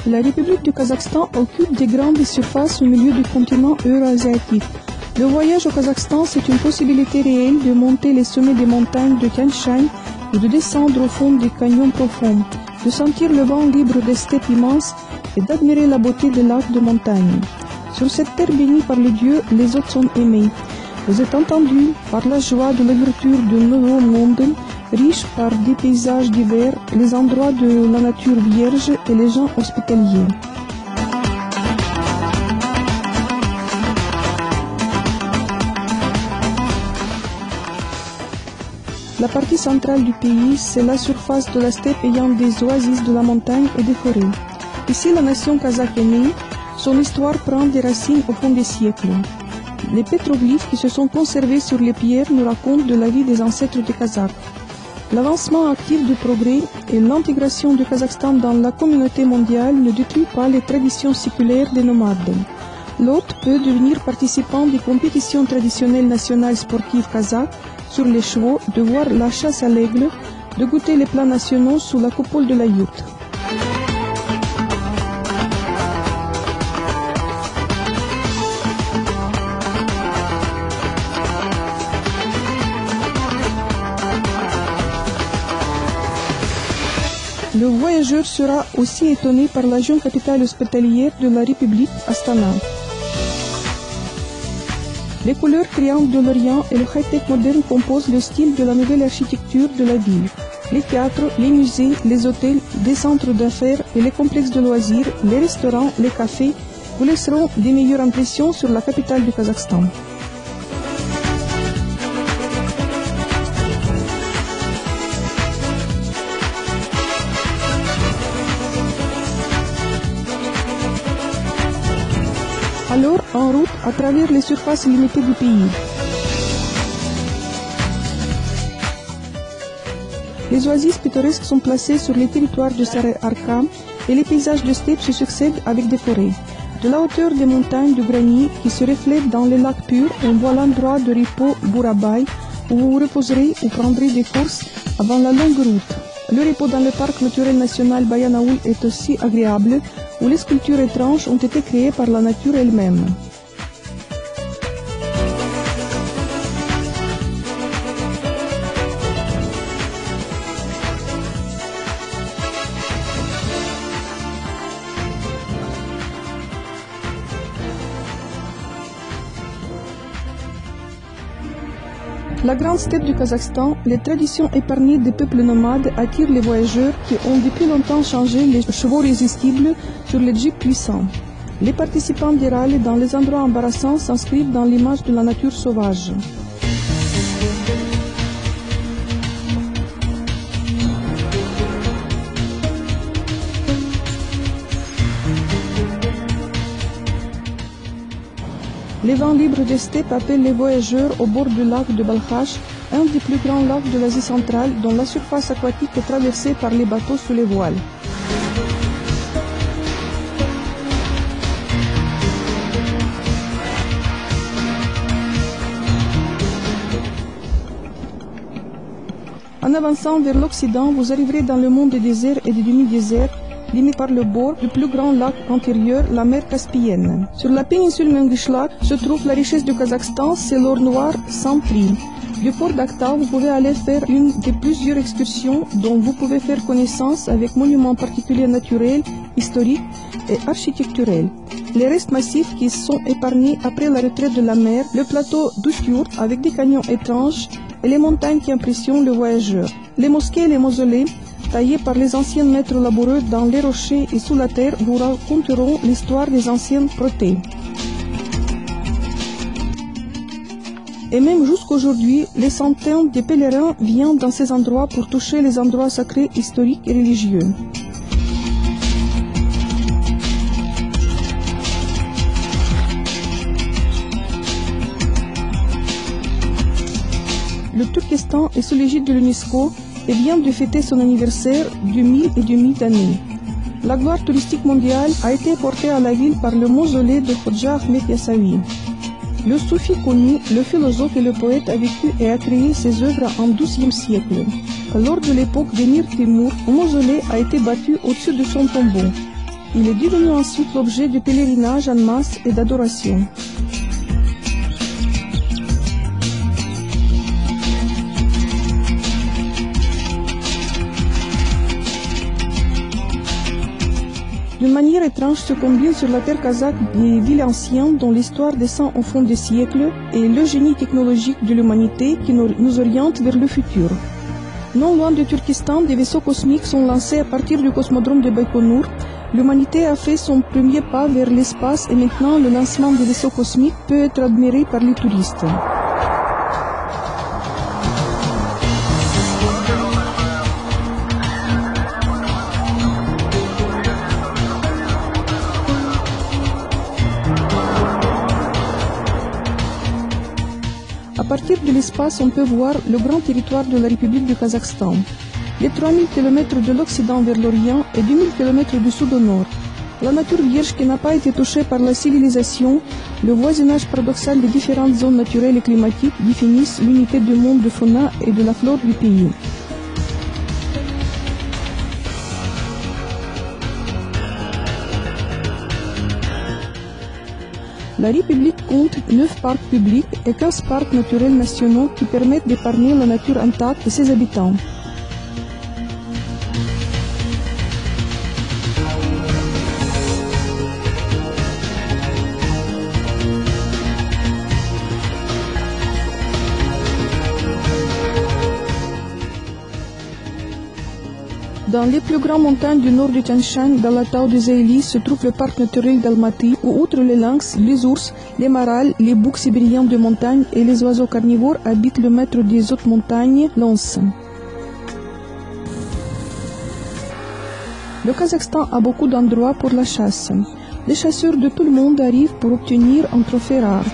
La République du Kazakhstan occupe des grandes surfaces au milieu du continent eurasiatique. Le voyage au Kazakhstan, c'est une possibilité réelle de monter les sommets des montagnes de Tian Shan ou de descendre au fond des canyons profonds, de sentir le vent libre des steppes immenses et d'admirer la beauté des lacs de montagne. Sur cette terre bénie par les dieux, les hôtes sont aimés. Vous êtes entendus par la joie de l'ouverture de nouveaux mondes, riches par des paysages divers, les endroits de la nature vierge et les gens hospitaliers. La partie centrale du pays, c'est la surface de la steppe ayant des oasis de la montagne et des forêts. Ici, la nation kazakh est née, son histoire prend des racines au fond des siècles. Les pétroglyphes qui se sont conservés sur les pierres nous racontent de la vie des ancêtres des Kazakhs. L'avancement actif du progrès et l'intégration du Kazakhstan dans la communauté mondiale ne détruit pas les traditions séculaires des nomades. L'hôte peut devenir participant des compétitions traditionnelles nationales sportives kazakhes sur les chevaux, de voir la chasse à l'aigle, de goûter les plats nationaux sous la coupole de la yourte. Le voyageur sera aussi étonné par la jeune capitale hospitalière de la République, Astana. Les couleurs criantes de l'Orient et le high-tech moderne composent le style de la nouvelle architecture de la ville. Les théâtres, les musées, les hôtels, des centres d'affaires et les complexes de loisirs, les restaurants, les cafés vous laisseront des meilleures impressions sur la capitale du Kazakhstan. Alors, en route à travers les surfaces limitées du pays. Les oasis pittoresques sont placées sur les territoires de Saray Arkham et les paysages de steppe se succèdent avec des forêts. De la hauteur des montagnes de granit qui se reflètent dans les lacs purs, on voit l'endroit de repos Burabay où vous vous reposerez ou prendrez des courses avant la longue route. Le repos dans le parc naturel national Bayanaoul est aussi agréable, où les sculptures étranges ont été créées par la nature elle-même. La grande steppe du Kazakhstan, les traditions épargnées des peuples nomades attirent les voyageurs qui ont depuis longtemps changé les chevaux résistibles sur les jeeps puissants. Les participants des rallyes dans les endroits embarrassants s'inscrivent dans l'image de la nature sauvage. Les vents libres des steppes appellent les voyageurs au bord du lac de Balkhash, un des plus grands lacs de l'Asie centrale dont la surface aquatique est traversée par les bateaux sous les voiles. En avançant vers l'Occident, vous arriverez dans le monde des déserts et des demi-déserts, limité par le bord du plus grand lac antérieur, la mer Caspienne. Sur la péninsule Mangyshlak se trouve la richesse du Kazakhstan, c'est l'or noir sans prix. Du port d'Akhtar, vous pouvez aller faire une des plusieurs excursions dont vous pouvez faire connaissance avec monuments particuliers naturels, historiques et architecturels. Les restes massifs qui sont épargnés après la retraite de la mer, le plateau d'Ustyurt avec des canyons étranges et les montagnes qui impressionnent le voyageur. Les mosquées et les mausolées taillés par les anciens maîtres laboureux dans les rochers et sous la terre, vous raconteront l'histoire des anciennes protées. Et même jusqu'aujourd'hui, les centaines de pèlerins viennent dans ces endroits pour toucher les endroits sacrés, historiques et religieux. Le Turkestan est sous l'égide de l'UNESCO et vient de fêter son anniversaire du 1000 d'années. La gloire touristique mondiale a été portée à la ville par le mausolée de Khodja Ahmed Yassavi. Le soufi connu, le philosophe et le poète a vécu et a créé ses œuvres en XIIe siècle. Lors de l'époque d'Emir Timur, un mausolée a été battu au-dessus de son tombeau. Il est devenu ensuite l'objet de pèlerinage en masse et d'adoration. D'une manière étrange se combinent sur la terre kazakh des villes anciennes dont l'histoire descend au fond des siècles et le génie technologique de l'humanité qui nous oriente vers le futur. Non loin de Turkestan, des vaisseaux cosmiques sont lancés à partir du cosmodrome de Baïkonour. L'humanité a fait son premier pas vers l'espace et maintenant le lancement des vaisseaux cosmiques peut être admiré par les touristes. À partir de l'espace, on peut voir le grand territoire de la République du Kazakhstan. Les 3000 km de l'Occident vers l'Orient et 2000 km du Sud au Nord. La nature vierge qui n'a pas été touchée par la civilisation, le voisinage paradoxal des différentes zones naturelles et climatiques définissent l'unité du monde de fauna et de la flore du pays. La République compte 9 parcs publics et 15 parcs naturels nationaux qui permettent d'épargner la nature intacte et ses habitants. Dans les plus grandes montagnes du nord du Tian Shan, dans la Tao de Zéili, se trouve le parc naturel d'Almaty, où outre les lynx, les ours, les marals, les boucs sibériens de montagne et les oiseaux carnivores habitent le maître des hautes montagnes, l'Ons. Le Kazakhstan a beaucoup d'endroits pour la chasse. Les chasseurs de tout le monde arrivent pour obtenir un trophée rare.